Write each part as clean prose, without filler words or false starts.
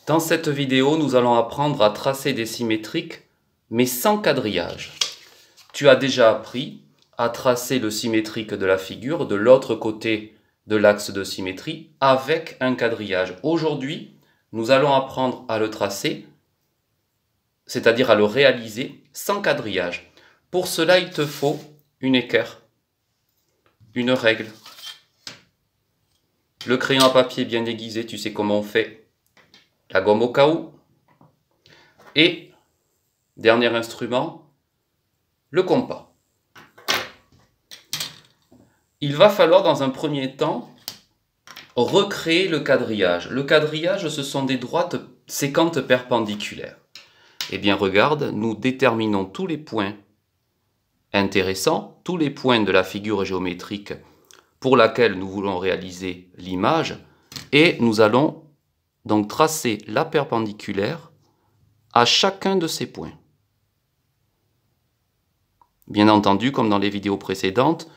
Dans cette vidéo, nous allons apprendre à tracer des symétriques, mais sans quadrillage. Tu as déjà appris à tracer le symétrique de la figure de l'autre côté de l'axe de symétrie avec un quadrillage. Aujourd'hui, nous allons apprendre à le tracer, c'est-à-dire à le réaliser sans quadrillage. Pour cela, il te faut une équerre, une règle, le crayon à papier bien aiguisé, tu sais comment on fait, la gomme au caoutchouc et, dernier instrument, le compas. Il va falloir dans un premier temps recréer le quadrillage. Le quadrillage, ce sont des droites sécantes perpendiculaires. Eh bien regarde, nous déterminons tous les points intéressants, tous les points de la figure géométrique pour laquelle nous voulons réaliser l'image, et nous allons donc tracer la perpendiculaire à chacun de ces points. Bien entendu, comme dans les vidéos précédentes,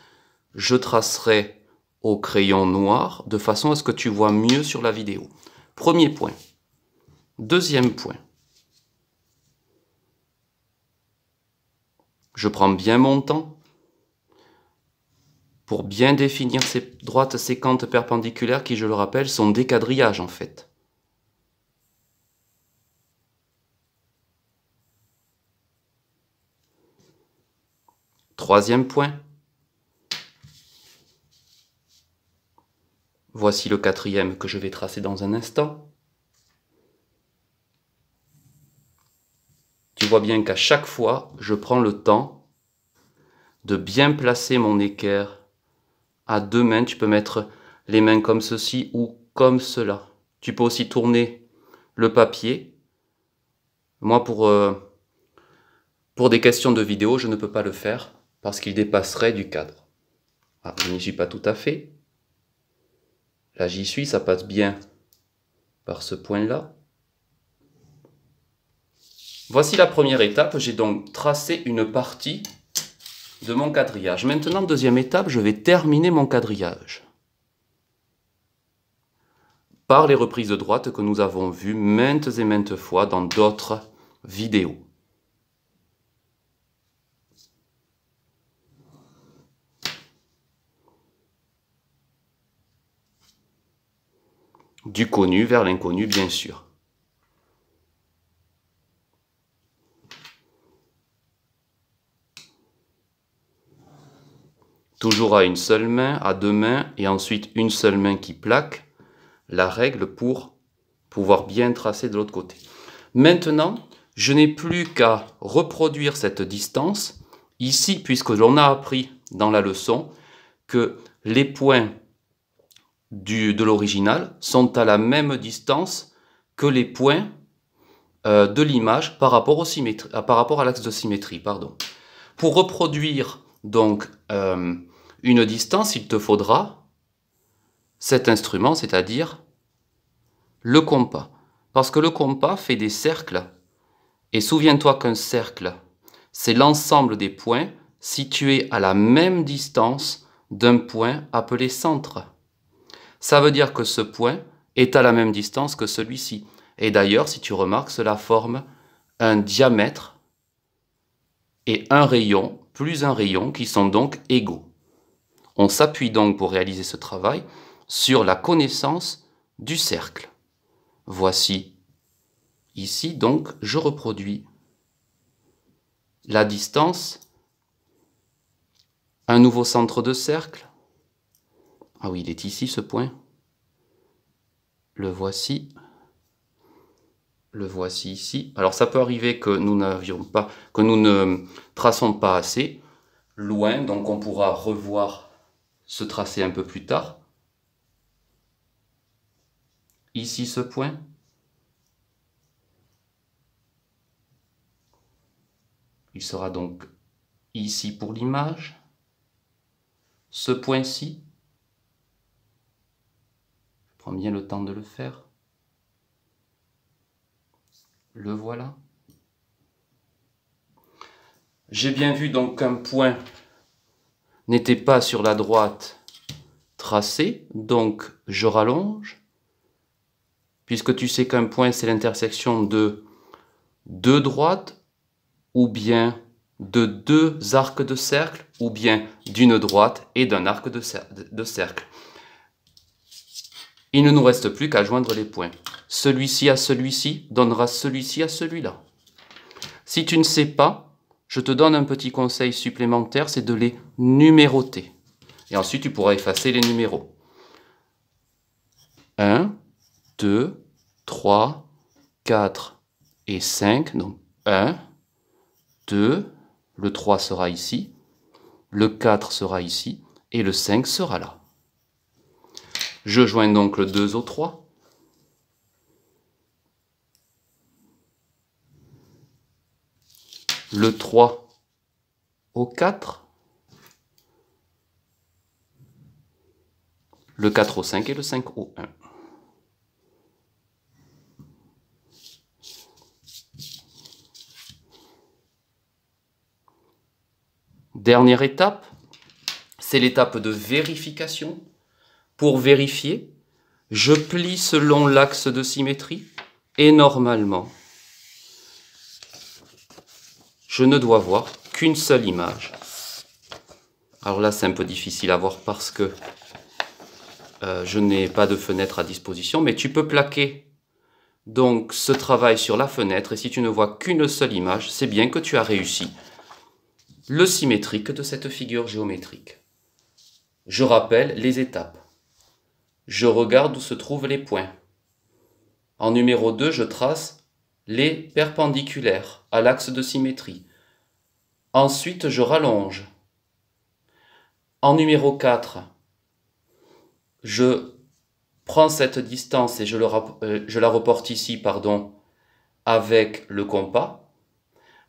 je tracerai au crayon noir de façon à ce que tu vois mieux sur la vidéo. Premier point. Deuxième point. Je prends bien mon temps pour bien définir ces droites sécantes perpendiculaires qui, je le rappelle, sont des quadrillages en fait. Troisième point. Voici le quatrième que je vais tracer dans un instant. Tu vois bien qu'à chaque fois, je prends le temps de bien placer mon équerre à deux mains. Tu peux mettre les mains comme ceci ou comme cela. Tu peux aussi tourner le papier. Moi, pour des questions de vidéo, je ne peux pas le faire parce qu'il dépasserait du cadre. Ah, je n'y suis pas tout à fait. Là, j'y suis, ça passe bien par ce point-là. Voici la première étape, j'ai donc tracé une partie de mon quadrillage. Maintenant, deuxième étape, je vais terminer mon quadrillage par les reprises de droite que nous avons vues maintes et maintes fois dans d'autres vidéos. Du connu vers l'inconnu, bien sûr. Toujours à une seule main, à deux mains, et ensuite une seule main qui plaque la règle pour pouvoir bien tracer de l'autre côté. Maintenant, je n'ai plus qu'à reproduire cette distance ici, puisque l'on a appris dans la leçon que les points de l'original sont à la même distance que les points de l'image par rapport à l'axe de symétrie. Pour reproduire donc une distance, il te faudra cet instrument, c'est-à-dire le compas. Parce que le compas fait des cercles, et souviens-toi qu'un cercle, c'est l'ensemble des points situés à la même distance d'un point appelé centre. Ça veut dire que ce point est à la même distance que celui-ci. Et d'ailleurs, si tu remarques, cela forme un diamètre et un rayon, plus un rayon, qui sont donc égaux. On s'appuie donc pour réaliser ce travail sur la connaissance du cercle. Voici ici, donc, je reproduis la distance, un nouveau centre de cercle. Ah oui, il est ici ce point. Le voici ici. Alors ça peut arriver que nous ne traçons pas assez loin, donc on pourra revoir ce tracé un peu plus tard. Ici ce point. Il sera donc ici pour l'image. Ce point-ci. Je prends bien le temps de le faire. Le voilà. J'ai bien vu donc qu'un point n'était pas sur la droite tracée, donc je rallonge, puisque tu sais qu'un point, c'est l'intersection de deux droites, ou bien de deux arcs de cercle, ou bien d'une droite et d'un arc de cercle. Il ne nous reste plus qu'à joindre les points. Celui-ci à celui-ci donnera celui-ci à celui-là. Si tu ne sais pas, je te donne un petit conseil supplémentaire, c'est de les numéroter. Et ensuite, tu pourras effacer les numéros. 1, 2, 3, 4 et 5. Donc 1, 2, le 3 sera ici, le 4 sera ici, et le 5 sera là. Je joins donc le 2 au 3. Le 3 au 4. Le 4 au 5 et le 5 au 1. Dernière étape, c'est l'étape de vérification. Pour vérifier, je plie selon l'axe de symétrie et normalement, je ne dois voir qu'une seule image. Alors là, c'est un peu difficile à voir parce que je n'ai pas de fenêtre à disposition, mais tu peux plaquer donc ce travail sur la fenêtre et si tu ne vois qu'une seule image, c'est bien que tu as réussi le symétrique de cette figure géométrique. Je rappelle les étapes. Je regarde où se trouvent les points. En numéro 2, je trace les perpendiculaires à l'axe de symétrie. Ensuite, je rallonge. En numéro 4, je prends cette distance et je la reporte ici, avec le compas.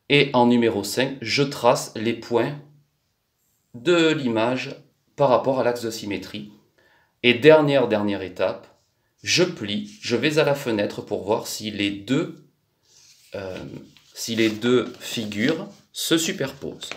Et en numéro 5, je trace les points de l'image par rapport à l'axe de symétrie. Et dernière étape, je plie, je vais à la fenêtre pour voir si les deux figures se superposent.